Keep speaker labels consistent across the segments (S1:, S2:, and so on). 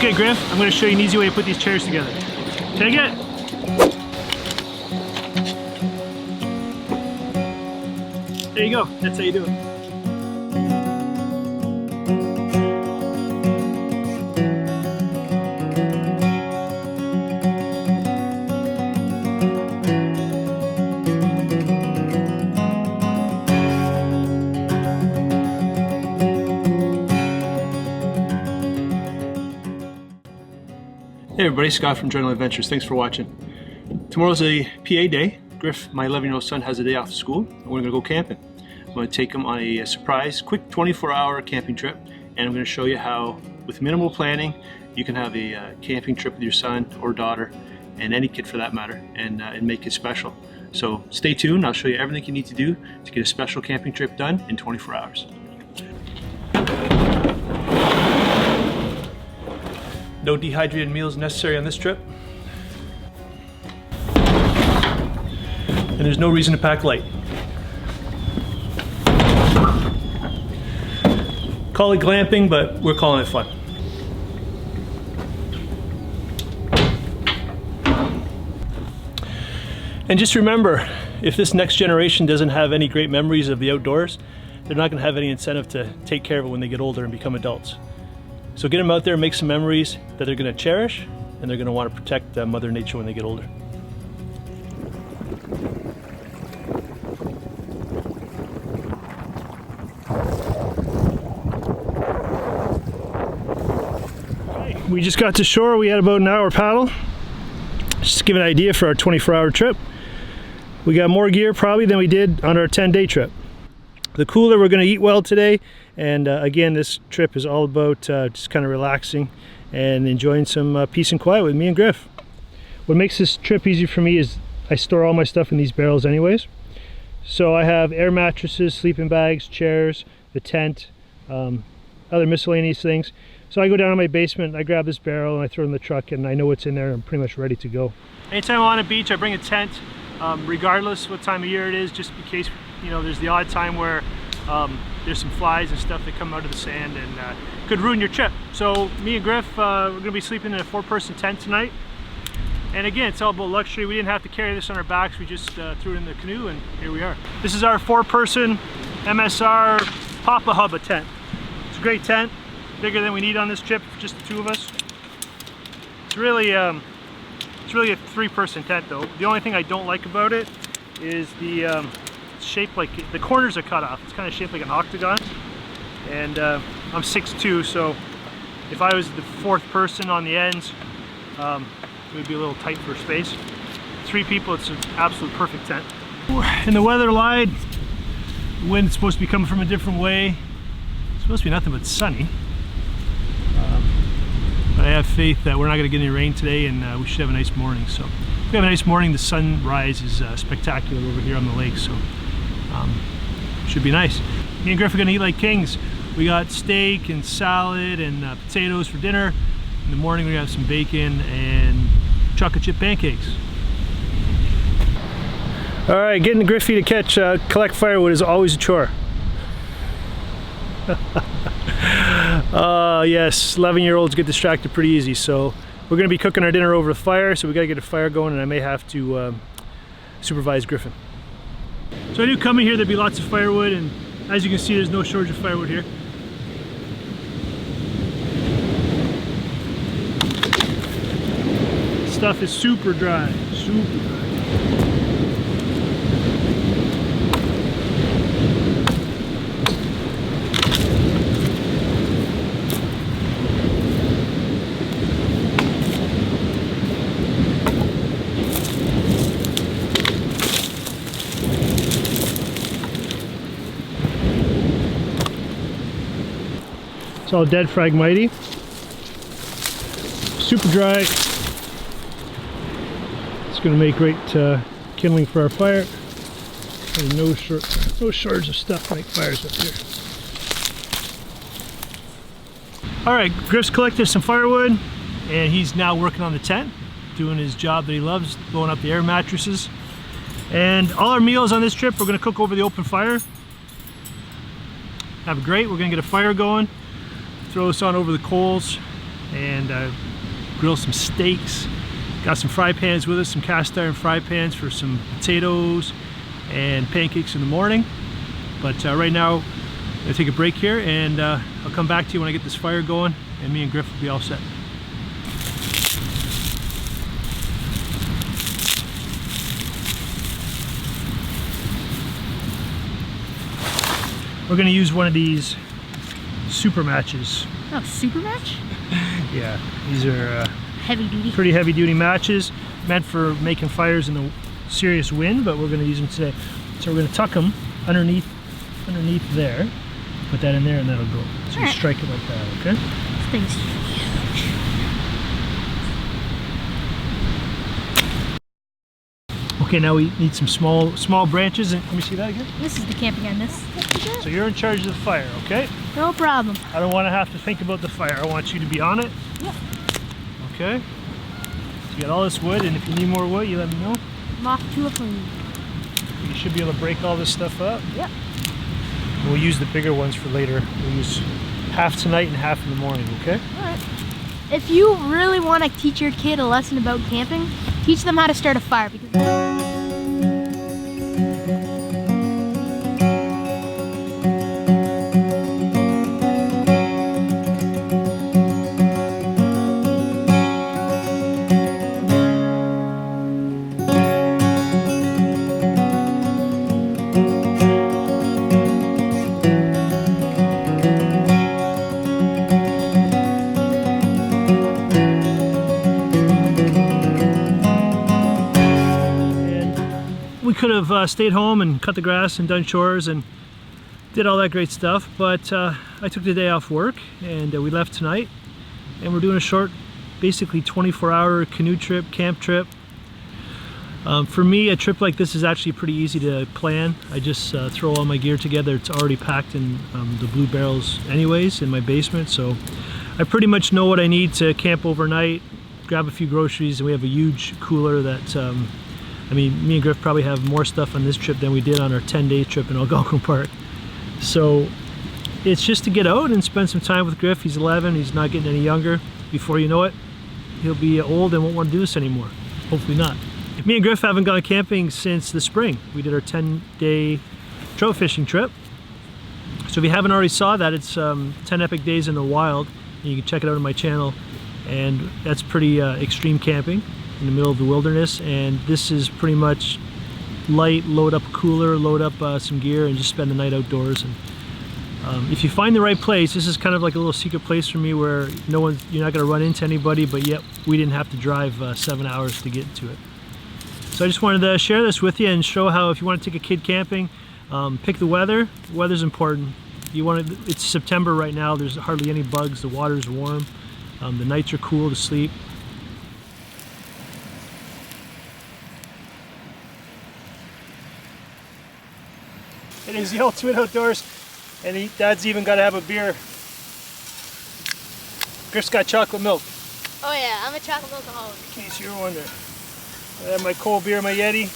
S1: Okay, Griff, I'm going to show you an easy way to put these chairs together. Take it. There you go. That's how you do it. Hey everybody, Scott from Journal Adventures. Thanks for watching. Tomorrow's a PA day. Griff, my 11-year-old son, has a day off of school, and we're going to go camping. I'm going to take him on a surprise, quick 24-hour camping trip, and I'm going to show you how, with minimal planning, you can have a camping trip with your son or daughter, and any kid for that matter, and make it special. So stay tuned. I'll show you everything you need to do to get a special camping trip done in 24 hours. No dehydrated meals necessary on this trip. And there's no reason to pack light. Call it glamping, but we're calling it fun. And just remember, if this next generation doesn't have any great memories of the outdoors, they're not going to have any incentive to take care of it when they get older and become adults. So get them out there and make some memories that they're going to cherish, and they're going to want to protect Mother Nature when they get older. Okay, we just got to shore. We had about an hour paddle. Just to give an idea for our 24-hour trip. We got more gear probably than we did on our 10-day trip. The cooler, we're going to eat well today, and again, this trip is all about just kind of relaxing and enjoying some peace and quiet with me and Griff. What makes this trip easy for me is I store all my stuff in these barrels anyways. So I have air mattresses, sleeping bags, chairs, the tent, other miscellaneous things. So I go down to my basement, I grab this barrel and I throw it in the truck, and I know what's in there and I'm pretty much ready to go. Anytime I'm on a beach, I bring a tent, regardless what time of year it is, just in case, you know, there's the odd time where there's some flies and stuff that come out of the sand and could ruin your trip. So me and Griff, we're going to be sleeping in a 4-person tent tonight. And again, it's all about luxury. We didn't have to carry this on our backs. We just threw it in the canoe and here we are. This is our 4-person MSR Papa Hubba tent. It's a great tent, bigger than we need on this trip, just the two of us. It's really a 3-person tent though. The only thing I don't like about it is the it's shaped like, the corners are cut off. It's kind of shaped like an octagon, and I'm 6'2", so if I was the 4th person on the ends, it would be a little tight for space. 3 people, it's an absolute perfect tent. And the weather lied. The wind's supposed to be coming from a different way. It's supposed to be nothing but sunny. But I have faith that we're not going to get any rain today, and we should have a nice morning. So if we have a nice morning, the sunrise is spectacular over here on the lake, so should be nice. Me and Griff are going to eat like kings. We got steak and salad and potatoes for dinner. In the morning we have some bacon and chocolate chip pancakes. All right, getting the Griffy to collect firewood is always a chore. Yes, 11-year-olds get distracted pretty easy, so we're going to be cooking our dinner over the fire, so we got to get a fire going, and I may have to supervise Griffin. So I knew coming here there'd be lots of firewood, and as you can see, there's no shortage of firewood here. Stuff is super dry, super dry. It's all dead Phragmites. Super dry. It's going to make great kindling for our fire. There's no shortage of stuff to make fires up here. Alright, Griff's collected some firewood and he's now working on the tent, doing his job that he loves, blowing up the air mattresses. And all our meals on this trip we're going to cook over the open fire. Have a great, we're going to get a fire going, throw this on over the coals, and grill some steaks. Got some fry pans with us, some cast iron fry pans for some potatoes and pancakes in the morning. But right now, I'm gonna take a break here, and I'll come back to you when I get this fire going, and me and Griff will be all set. We're gonna use one of these super matches.
S2: Oh, super match?
S1: Yeah, these are
S2: Heavy duty.
S1: pretty heavy duty matches, meant for making fires in the serious wind, but we're gonna use them today. So we're gonna tuck them underneath there, put that in there, and that'll go. So you strike it like that, okay?
S2: This thing's huge.
S1: Okay, now we need some small branches, and let me see that again.
S2: This is the camping on this.
S1: So you're in charge of the fire, okay?
S2: No problem.
S1: I don't want to have to think about the fire. I want you to be on it.
S2: Yep.
S1: Okay. So you got all this wood, and if you need more wood, you let me know.
S2: Moth to a flame.
S1: You should be able to break all this stuff up.
S2: Yep.
S1: We'll use the bigger ones for later. We'll use half tonight and half in the morning, okay?
S2: Alright. If you really want to teach your kid a lesson about camping, teach them how to start a fire. Because
S1: we could have stayed home and cut the grass and done chores and did all that great stuff, but I took the day off work, and we left tonight, and we're doing a short, basically 24-hour canoe trip, camp trip. For me, a trip like this is actually pretty easy to plan. I just throw all my gear together. It's already packed in the blue barrels anyways in my basement, so I pretty much know what I need to camp overnight, grab a few groceries, and we have a huge cooler that I mean, me and Griff probably have more stuff on this trip than we did on our 10-day trip in Algonquin Park. So it's just to get out and spend some time with Griff. He's 11, he's not getting any younger. Before you know it, he'll be old and won't want to do this anymore. Hopefully not. Me and Griff haven't gone camping since the spring. We did our 10-day trout fishing trip. So if you haven't already saw that, it's 10 epic days in the wild. And you can check it out on my channel. And that's pretty extreme camping in the middle of the wilderness, and this is pretty much light, load up a cooler, load up some gear, and just spend the night outdoors. And if you find the right place, this is kind of like a little secret place for me where you're not going to run into anybody, but yet we didn't have to drive 7 hours to get to it. So I just wanted to share this with you and show how if you want to take a kid camping, pick the weather. The weather's important. It's September right now, there's hardly any bugs, the water's warm, the nights are cool to sleep. It is the ultimate outdoors, and Dad's even got to have a beer. Griff's got chocolate milk.
S2: oh yeah, I'm a chocolate alcoholic.
S1: In case you were wondering. I have my cold beer, my Yeti.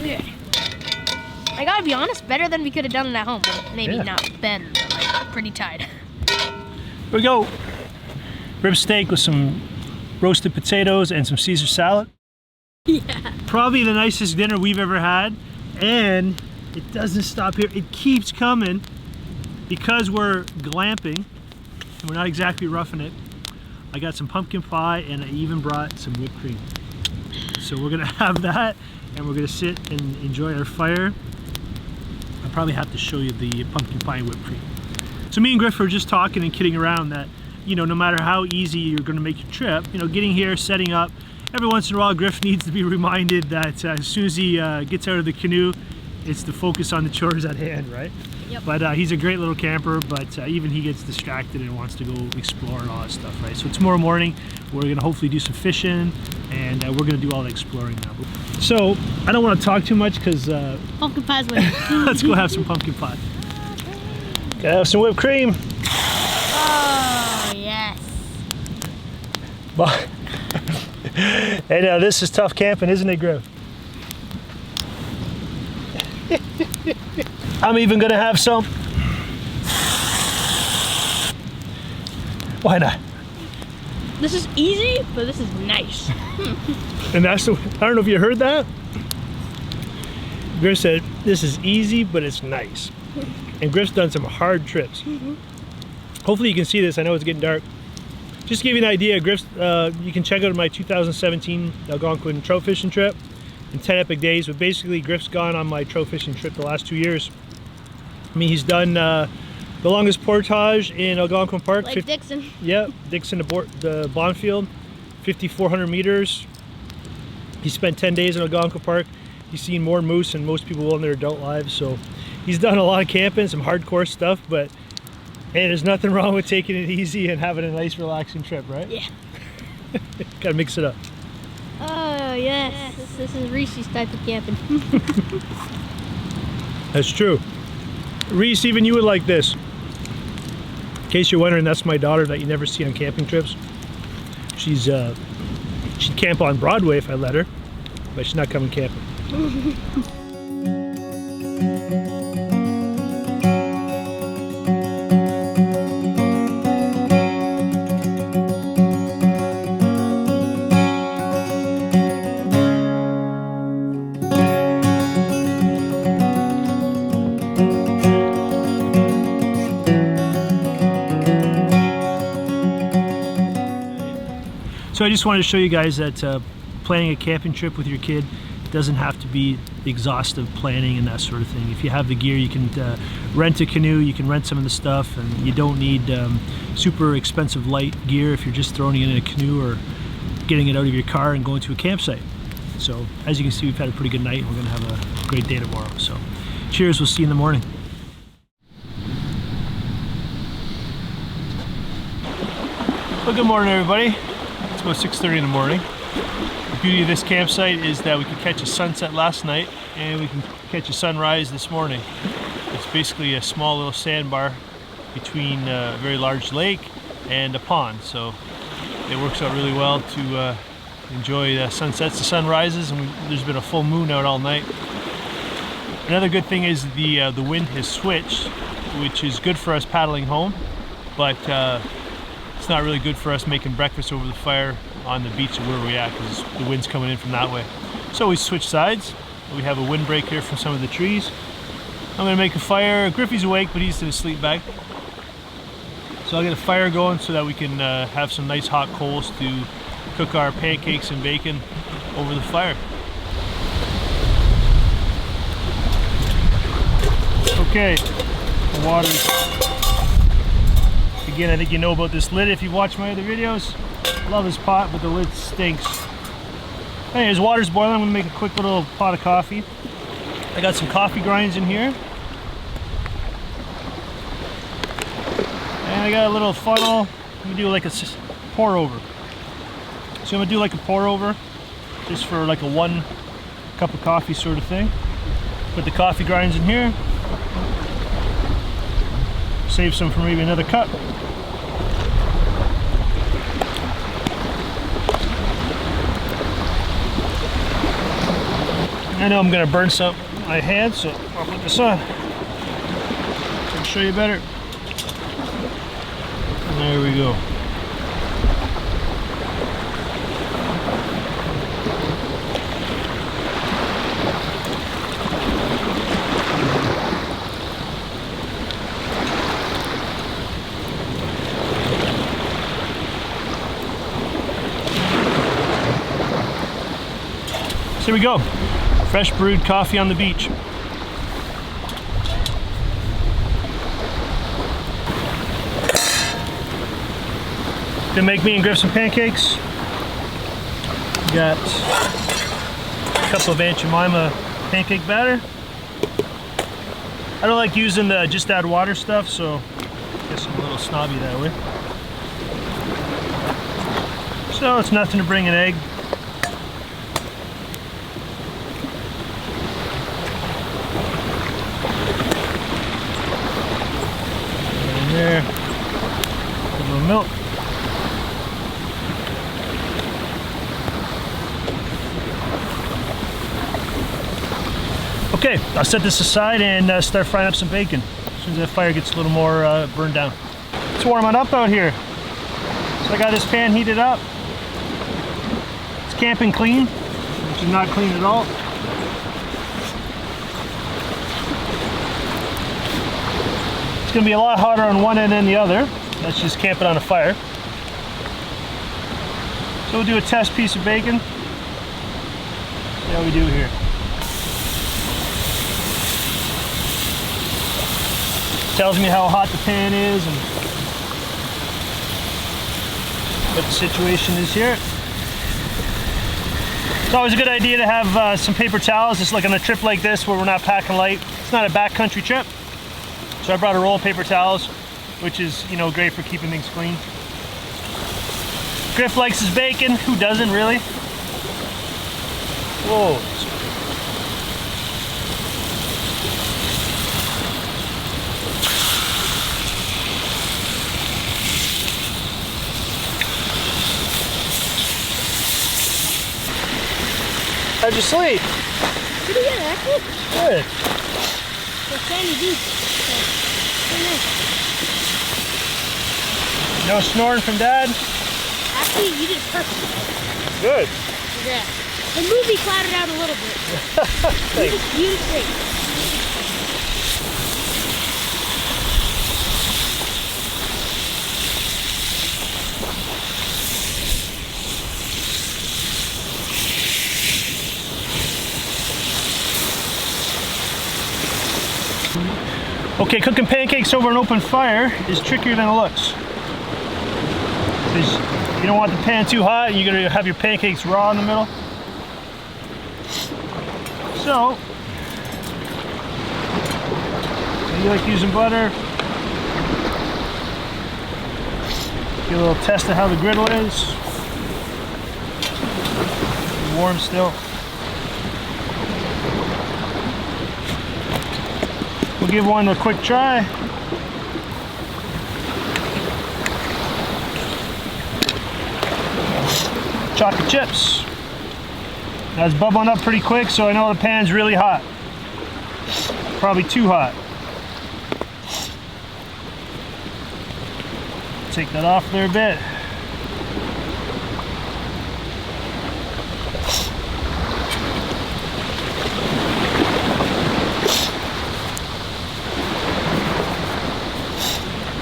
S2: Okay. I gotta be honest, better than we could have done it at home. Maybe not better, but like pretty tight.
S1: Here we go. Rib steak with some roasted potatoes and some Caesar salad.
S2: Yeah.
S1: Probably the nicest dinner we've ever had, and it doesn't stop here. It keeps coming because we're glamping and we're not exactly roughing it. I got some pumpkin pie, and I even brought some whipped cream. So we're gonna have that, and we're gonna sit and enjoy our fire. I'll probably have to show you the pumpkin pie and whipped cream. So me and Griff were just talking and kidding around that, you know, no matter how easy you're gonna make your trip, you know, getting here, setting up, every once in a while Griff needs to be reminded that as soon as he gets out of the canoe, it's to focus on the chores at hand, right?
S2: Yep.
S1: But he's a great little camper, but even he gets distracted and wants to go explore and all that stuff, right? So tomorrow morning, we're gonna hopefully do some fishing, and we're gonna do all the exploring now. So I don't want to talk too much because
S2: Pumpkin pie's winning.
S1: let's go have some pumpkin pie. Gotta have some whipped cream.
S2: Oh yes.
S1: And this is tough camping, isn't it, Griff? I'm even gonna have some. Why not?
S2: This is easy, but this is nice.
S1: And that's the, I don't know if you heard that. Griff said, this is easy, but it's nice. And Griff's done some hard trips. Hopefully you can see this. I know it's getting dark. Just to give you an idea, Griff's, you can check out my 2017 Algonquin trout fishing trip in 10 epic days. But basically, Griff's gone on my trout fishing trip the last 2 years. I mean, he's done the longest portage in Algonquin Park.
S2: Like Dixon.
S1: Yep, Dixon to the Bonfield, 5,400 meters. He spent 10 days in Algonquin Park. He's seen more moose than most people will in their adult lives. So he's done a lot of camping, some hardcore stuff, but hey, there's nothing wrong with taking it easy and having a nice relaxing trip, right?
S2: Yeah.
S1: Gotta mix it up.
S2: Oh yes, this is Reese's type of camping.
S1: That's true. Reese, even you would like this. In case you're wondering, that's my daughter that you never see on camping trips. She'd camp on Broadway if I let her, but she's not coming camping. So I just wanted to show you guys that planning a camping trip with your kid doesn't have to be exhaustive planning and that sort of thing. If you have the gear, you can rent a canoe, you can rent some of the stuff, and you don't need super expensive light gear if you're just throwing it in a canoe or getting it out of your car and going to a campsite. So as you can see, we've had a pretty good night and we're gonna have a great day tomorrow. So cheers, we'll see you in the morning. Well, good morning everybody. It's about 6:30 in the morning. The beauty of this campsite is that we could catch a sunset last night and we can catch a sunrise this morning. It's basically a small little sandbar between a very large lake and a pond, so it works out really well to enjoy the sunsets, the sunrises, and there's been a full moon out all night. Another good thing is the wind has switched, which is good for us paddling home, but it's not really good for us making breakfast over the fire on the beach where we're at because the wind's coming in from that way. So we switch sides. We have a windbreak here from some of the trees. I'm gonna make a fire. Griffey's awake, but he's in a sleep bag. So I'll get a fire going so that we can have some nice hot coals to cook our pancakes and bacon over the fire. Okay, the water's, again, I think you know about this lid if you've watched my other videos. I love this pot, but the lid stinks. Anyways, water's boiling. I'm gonna make a quick little pot of coffee. I got some coffee grinds in here. And I got a little funnel. I'm gonna do like a pour over. So I'm gonna do like a pour over, just for like a 1 cup of coffee sort of thing. Put the coffee grinds in here. Save some for maybe another cup. I know I'm going to burn some on my hand, so I'll put this on. So I'll show you better. And there we go. So here we go. Fresh brewed coffee on the beach. Gonna make me and Griff some pancakes. Got a couple of Aunt Jemima pancake batter. I don't like using the just add water stuff, so I guess I'm a little snobby that way. So it's nothing to bring an egg. There, a little milk. Okay, I'll set this aside and start frying up some bacon as soon as the fire gets a little more burned down. It's warming up out here. So I got this pan heated up. It's Camping Clean, which is not clean at all. It's gonna be a lot hotter on one end than the other. Let's just camp it on a fire. So we'll do a test piece of bacon. See how we do here. Tells me how hot the pan is and what the situation is here. It's always a good idea to have some paper towels, just like on a trip like this where we're not packing light. It's not a backcountry trip. So I brought a roll of paper towels, which is, you know, great for keeping things clean. Griff likes his bacon. Who doesn't, really? Whoa. How'd you sleep?
S2: Pretty good, actually.
S1: Good.
S2: It's sandy deep.
S1: No snoring from Dad?
S2: Actually, you did perfect.
S1: Good.
S2: Yeah. The movie clouded out a little bit.
S1: Thanks.
S2: You did great.
S1: Okay, cooking pancakes over an open fire is trickier than it looks. Because you don't want the pan too hot and you're going to have your pancakes raw in the middle. So, you like using butter. Get a little test of how the griddle is. Warm still. We'll give one a quick try. Chocolate chips. That's bubbling up pretty quick, so I know the pan's really hot. Probably too hot. Take that off there a bit.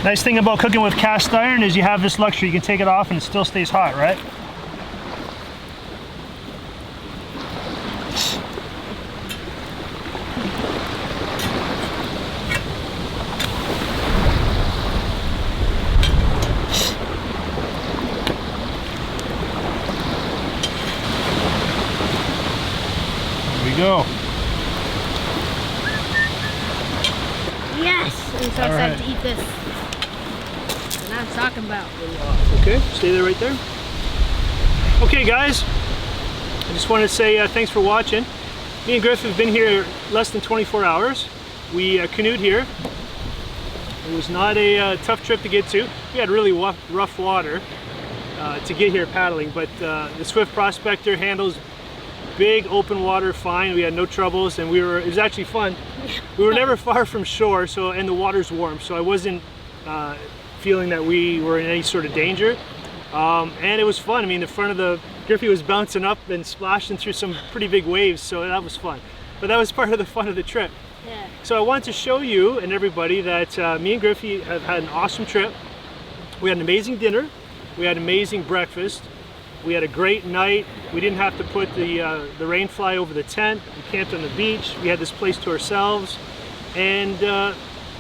S1: Nice thing about cooking with cast iron is you have this luxury. You can take it off and it still stays hot, right? There we go.
S2: Yes! I'm so excited to eat this. And I'm talking about.
S1: Okay, stay there right there. Okay guys, I just wanted to say thanks for watching. Me and Griff have been here less than 24 hours. We canoed here. It was not a tough trip to get to. We had really rough water to get here paddling, but the Swift Prospector handles big open water fine. We had no troubles and it was actually fun. We were never far from shore, and the water's warm, so I wasn't feeling that we were in any sort of danger. And it was fun. I mean, the front of the Griffey was bouncing up and splashing through some pretty big waves, so that was fun. But that was part of the fun of the trip.
S2: Yeah.
S1: So I wanted to show you and everybody that me and Griffey have had an awesome trip. We had an amazing dinner. We had an amazing breakfast. We had a great night. We didn't have to put the rain fly over the tent. We camped on the beach. We had this place to ourselves. And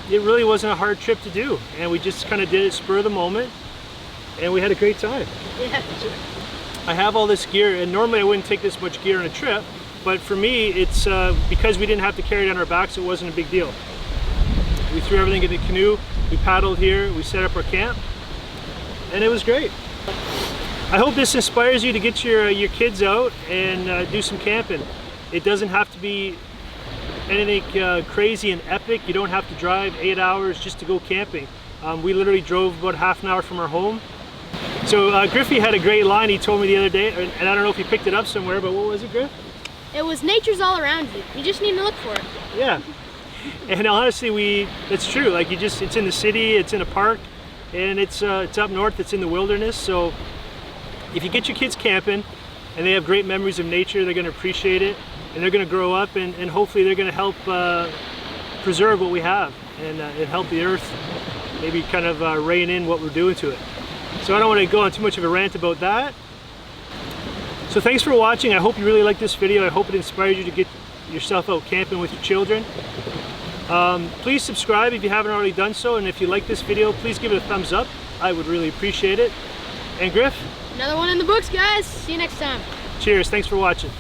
S1: it really wasn't a hard trip to do. And we just kind of did it spur of the moment. And we had a great time.
S2: Yeah.
S1: I have all this gear, and normally I wouldn't take this much gear on a trip. But for me, it's because we didn't have to carry it on our backs, it wasn't a big deal. We threw everything in the canoe. We paddled here. We set up our camp. And it was great. I hope this inspires you to get your kids out and do some camping. It doesn't have to be anything crazy and epic. You don't have to drive 8 hours just to go camping. We literally drove about half an hour from our home. So Griffey had a great line he told me the other day, and I don't know if he picked it up somewhere, but what was it, Griff?
S2: It was nature's all around you. You just need to look for it.
S1: Yeah. And honestly, it's true. Like it's in the city, it's in a park, and it's up north, it's in the wilderness. So if you get your kids camping and they have great memories of nature, they're going to appreciate it, and they're going to grow up, and hopefully they're going to help preserve what we have and help the earth maybe kind of rein in what we're doing to it. So I don't want to go on too much of a rant about that. So thanks for watching. I hope you really liked this video. I hope it inspired you to get yourself out camping with your children. Please subscribe if you haven't already done so, and if you like this video, please give it a thumbs up. I would really appreciate it. And Griff?
S2: Another one in the books, guys. See you next time.
S1: Cheers. Thanks for watching.